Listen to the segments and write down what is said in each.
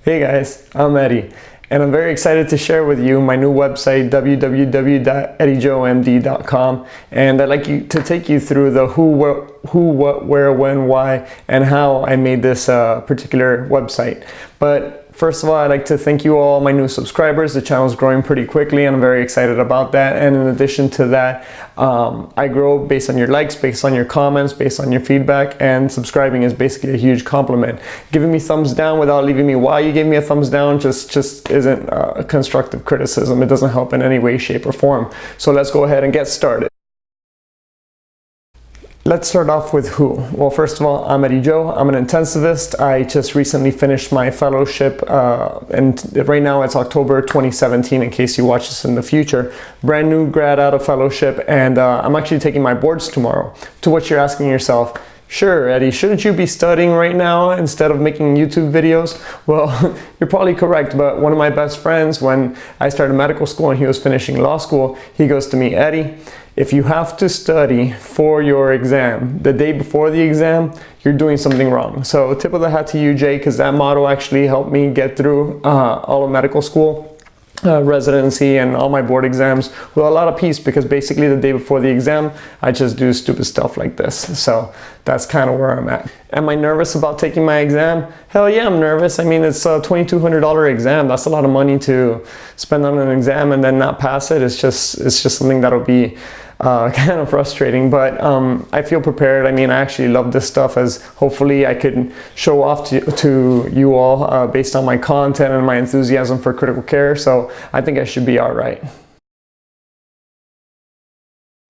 Hey guys, I'm Eddie, and I'm very excited to share with you my new website, www.eddyjoemd.com, and I'd like to take you through the who, what, where, when, why, and how I made this particular website. But first of all, I'd like to thank you all, my new subscribers. The channel is growing pretty quickly, and I'm very excited about that. And in addition to that, I grow based on your likes, based on your comments, based on your feedback, and subscribing is basically a huge compliment. Giving me thumbs down without leaving me why you gave me a thumbs down just isn't a constructive criticism. It doesn't help in any way, shape, or form. So let's go ahead and get started. Let's start off with who. Well, first of all, I'm Eddie Joe. I'm an intensivist. I just recently finished my fellowship, and right now it's October 2017 in case you watch this in the future. Brand new grad out of fellowship, and I'm actually taking my boards tomorrow. To which you're asking yourself, sure, Eddie, shouldn't you be studying right now instead of making YouTube videos? Well, you're probably correct, but one of my best friends, when I started medical school and he was finishing law school, he goes to me, Eddie, if you have to study for your exam the day before the exam, you're doing something wrong. So tip of the hat to you, Jay, because that motto actually helped me get through all of medical school, residency, and all my board exams with a lot of peace, because basically the day before the exam, I just do stupid stuff like this. So that's kind of where I'm at. Am I nervous about taking my exam? Hell yeah, I'm nervous. I mean, it's a $2,200 exam. That's a lot of money to spend on an exam and then not pass it. It's just something that'll be kind of frustrating, but I feel prepared. I mean, I actually love this stuff, as hopefully I could show off to you all based on my content and my enthusiasm for critical care. So I think I should be all right.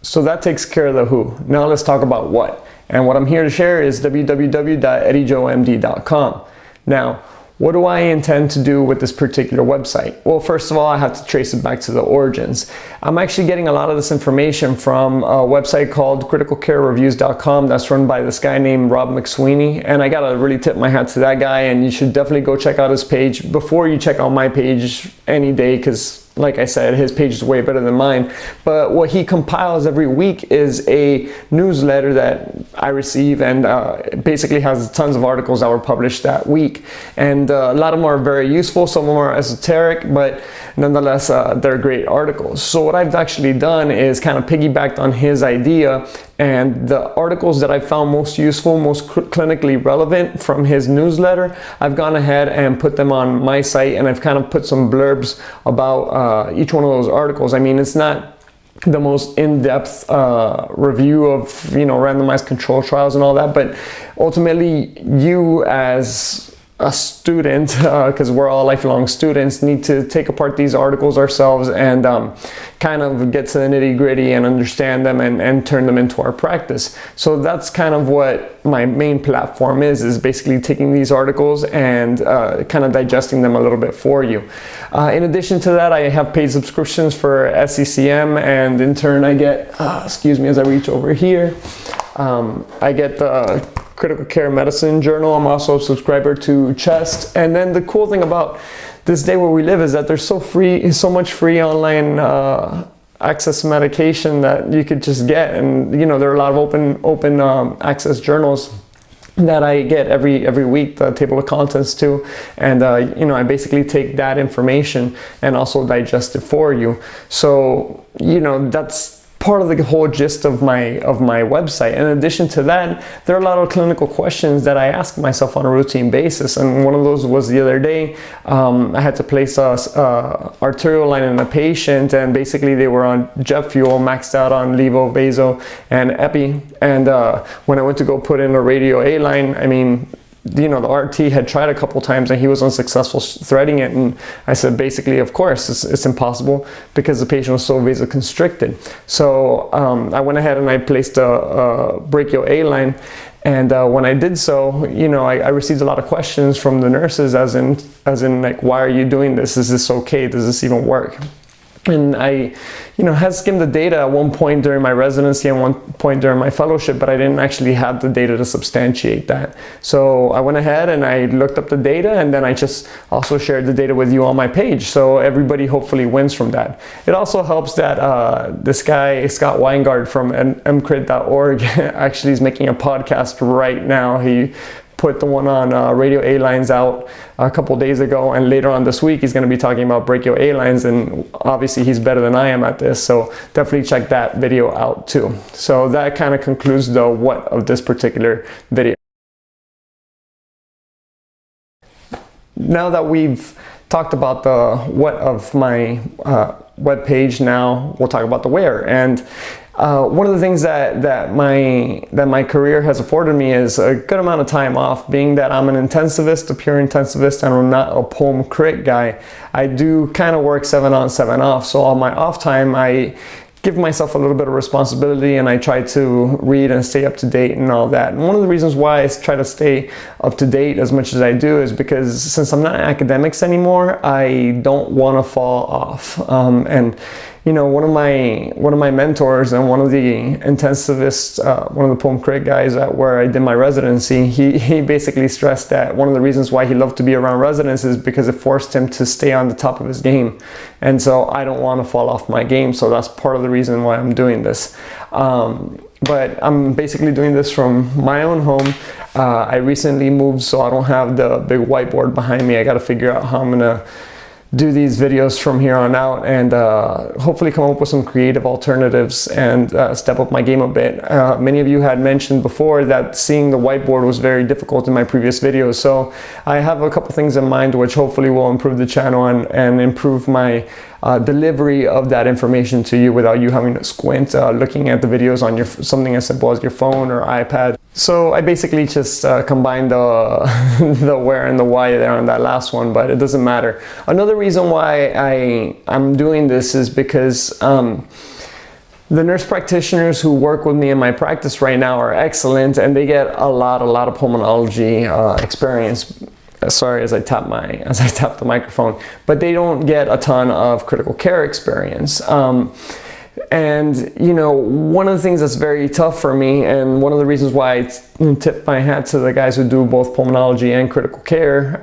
So that takes care of the who. Now let's talk about what. And what I'm here to share is www.eddyjoemd.com. Now, what do I intend to do with this particular website? Well, first of all, I have to trace it back to the origins. I'm actually getting a lot of this information from a website called criticalcarereviews.com that's run by this guy named Rob McSweeney, and I gotta really tip my hat to that guy, and you should definitely go check out his page before you check out my page any day, because like I said, his page is way better than mine. But what he compiles every week is a newsletter that I receive, and basically has tons of articles that were published that week. And a lot of them are very useful, some of them are esoteric, but nonetheless, they're great articles. So what I've actually done is kind of piggybacked on his idea, and the articles that I found most useful, most clinically relevant from his newsletter, I've gone ahead and put them on my site, and I've kind of put some blurbs about each one of those articles. I mean, it's not the most in-depth review of, randomized control trials and all that, but ultimately you as a student, because we're all lifelong students, need to take apart these articles ourselves and kind of get to the nitty-gritty and understand them and turn them into our practice. So that's kind of what my main platform is basically taking these articles and kind of digesting them a little bit for you. In addition to that, I have paid subscriptions for SCCM, and in turn I get, excuse me as I reach over here, I get the Critical Care Medicine Journal. I'm also a subscriber to CHEST. And then the cool thing about this day where we live is that there's so much free online access medication that you could just get. And there are a lot of open access journals that I get every week, the table of contents to, and I basically take that information and also digest it for you. So that's part of the whole gist of my website. In addition to that, there are a lot of clinical questions that I ask myself on a routine basis, and one of those was the other day. I had to place a arterial line in a patient, and basically they were on jet fuel, maxed out on levo, vaso, and epi, and when I went to go put in a radio A line, I mean, the RT had tried a couple times and he was unsuccessful threading it, and I said basically, of course, it's impossible because the patient was so vasoconstricted. So I went ahead and I placed a brachial A line, and when I did so, I received a lot of questions from the nurses, as in like, why are you doing this? Is this okay? Does this even work? And I, had skimmed the data at one point during my residency and one point during my fellowship, but I didn't actually have the data to substantiate that. So I went ahead and I looked up the data, and then I just also shared the data with you on my page. So everybody hopefully wins from that. It also helps that this guy, Scott Weingart from mcrit.org, actually is making a podcast right now. He put the one on radio A-lines out a couple days ago, and later on this week he's going to be talking about brachial A-lines, and obviously he's better than I am at this, so definitely check that video out too. So that kind of concludes the what of this particular video. Now that we've talked about the what of my web page, now we'll talk about the where. And one of the things that my career has afforded me is a good amount of time off. Being that I'm an intensivist, a pure intensivist, and I'm not a poem crit guy, I do kind of work 7 on 7 off. So on my off time, I give myself a little bit of responsibility, and I try to read and stay up to date and all that. And one of the reasons why I try to stay up to date as much as I do is because since I'm not in academics anymore, I don't want to fall off. And you know, one of my mentors and one of the intensivists, one of the poem crit guys at where I did my residency, he basically stressed that one of the reasons why he loved to be around residents is because it forced him to stay on the top of his game. And so I don't want to fall off my game, so that's part of the reason why I'm doing this. But I'm basically doing this from my own home. I recently moved, so I don't have the big whiteboard behind me. I got to figure out how I'm gonna do these videos from here on out, and hopefully come up with some creative alternatives and step up my game a bit. Many of you had mentioned before that seeing the whiteboard was very difficult in my previous videos, so I have a couple things in mind which hopefully will improve the channel and improve my delivery of that information to you without you having to squint looking at the videos on something as simple as your phone or iPad. So I basically just combined the where and the why there on that last one, but it doesn't matter. Another reason why I'm doing this is because the nurse practitioners who work with me in my practice right now are excellent, and they get a lot of pulmonology experience. Sorry, as I tap the microphone, but they don't get a ton of critical care experience. And you know, one of the things that's very tough for me, and one of the reasons why I tip my hat to the guys who do both pulmonology and critical care,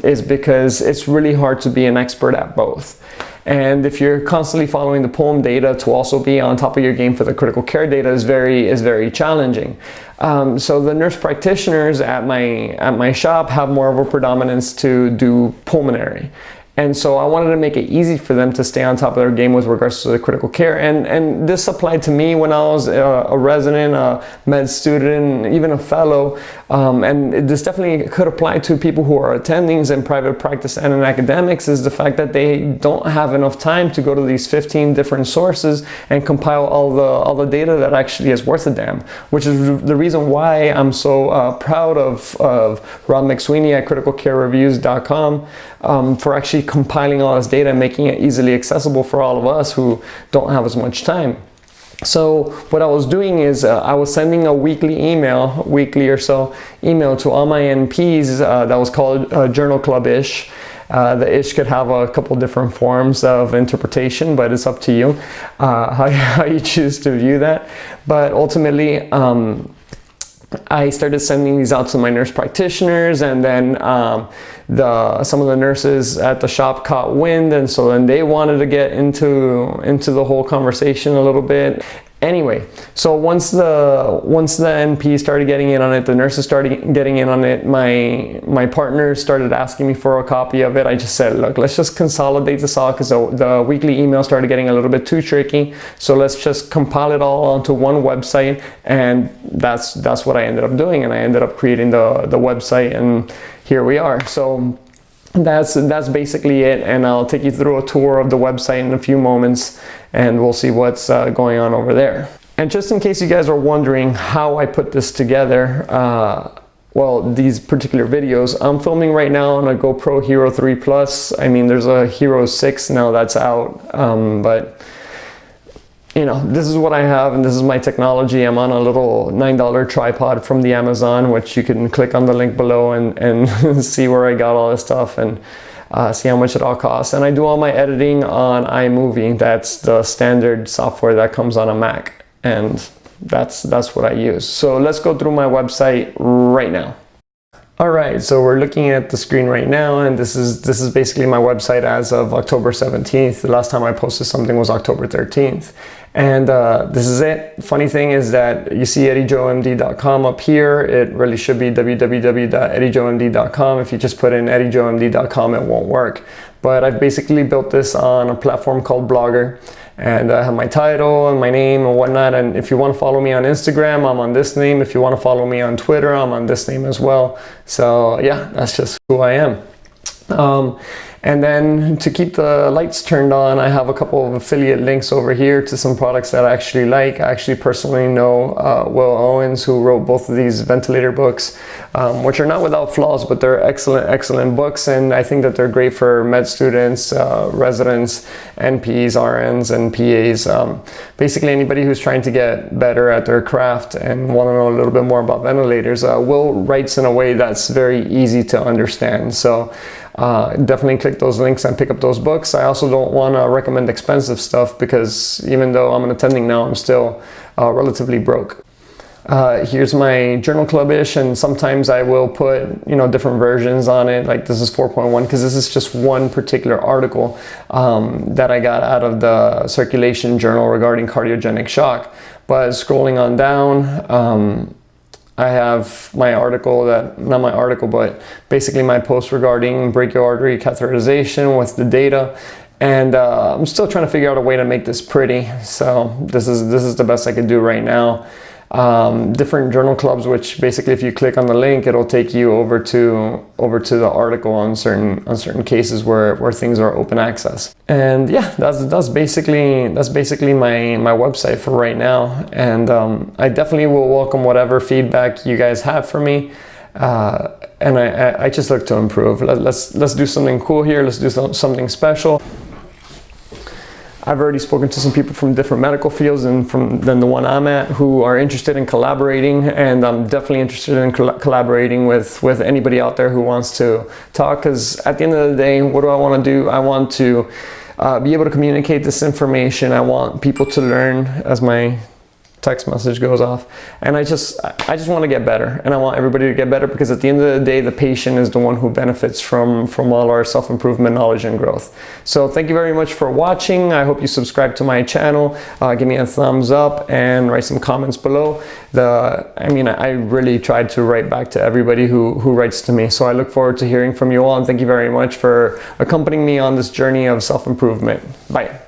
is because it's really hard to be an expert at both. And if you're constantly following the poem data, to also be on top of your game for the critical care data is very challenging. So the nurse practitioners at my shop have more of a predominance to do pulmonary. And so I wanted to make it easy for them to stay on top of their game with regards to the critical care. And this applied to me when I was a resident, a med student, even a fellow. And this definitely could apply to people who are attendings in private practice and in academics, is the fact that they don't have enough time to go to these 15 different sources and compile all the data that actually is worth a damn, which is the reason why I'm so proud of Rob McSweeney at criticalcarereviews.com for actually compiling all this data and making it easily accessible for all of us who don't have as much time. So what I was doing is I was sending a weekly or so email to all my NPs that was called Journal Club-ish. The ish could have a couple different forms of interpretation, but it's up to you how you choose to view that. But ultimately, I started sending these out to my nurse practitioners, and then some of the nurses at the shop caught wind, and so then they wanted to get into the whole conversation a little bit. Anyway, so once the NP started getting in on it, the nurses started getting in on it, my partners started asking me for a copy of it. I just said, look, let's just consolidate this all, because the weekly email started getting a little bit too tricky. So let's just compile it all onto one website, and that's what I ended up doing. And I ended up creating the website, and here we are. So that's basically it, and I'll take you through a tour of the website in a few moments, and we'll see what's going on over there. And just in case you guys are wondering how I put this together, well, these particular videos, I'm filming right now on a GoPro Hero 3 Plus. I mean, there's a Hero 6 now that's out, but you know, this is what I have, and this is my technology. I'm on a little $9 tripod from the Amazon, which you can click on the link below and see where I got all this stuff and see how much it all costs. And I do all my editing on iMovie. That's the standard software that comes on a Mac, and that's what I use. So let's go through my website right now. All right, so we're looking at the screen right now, and this is basically my website as of October 17th. The last time I posted something was October 13th. And this is it. Funny thing is that you see eddyjoemd.com up here. It really should be www.eddyjoemd.com. If you just put in eddyjoemd.com, it won't work. But I've basically built this on a platform called Blogger. And I have my title and my name and whatnot. And if you want to follow me on Instagram, I'm on this name. If you want to follow me on Twitter, I'm on this name as well. So yeah, that's just who I am. And then to keep the lights turned on, I have a couple of affiliate links over here to some products that I actually like. I actually personally know Will Owens, who wrote both of these ventilator books, which are not without flaws, but they're excellent books. And I think that they're great for med students, residents, NPs, RNs, and PAs. Basically anybody who's trying to get better at their craft and want to know a little bit more about ventilators. Will writes in a way that's very easy to understand. So definitely click those links and pick up those books. I also don't want to recommend expensive stuff because even though I'm an attending now, I'm still relatively broke. Here's my journal club-ish, and sometimes I will put, you know, different versions on it. Like this is 4.1 because this is just one particular article that I got out of the circulation journal regarding cardiogenic shock. But scrolling on down, I have my article not my article, but basically my post regarding brachial artery catheterization with the data. And I'm still trying to figure out a way to make this pretty. So this is the best I could do right now. Different journal clubs, which basically if you click on the link, it'll take you over to the article on certain cases where things are open access. And yeah, that's basically my website for right now. And I definitely will welcome whatever feedback you guys have for me. And I just look to improve. Let's do something cool here. Let's do something special. I've already spoken to some people from different medical fields than the one I'm at who are interested in collaborating, and I'm definitely interested in collaborating with anybody out there who wants to talk, because at the end of the day, what do I want to do? I want to be able to communicate this information. I want people to learn as my text message goes off, and I just want to get better, and I want everybody to get better, because at the end of the day, the patient is the one who benefits from all our self-improvement knowledge and growth. So thank you very much for watching. I hope you subscribe to my channel, give me a thumbs up, and write some comments below. I really tried to write back to everybody who writes to me, so I look forward to hearing from you all, and thank you very much for accompanying me on this journey of self-improvement. Bye.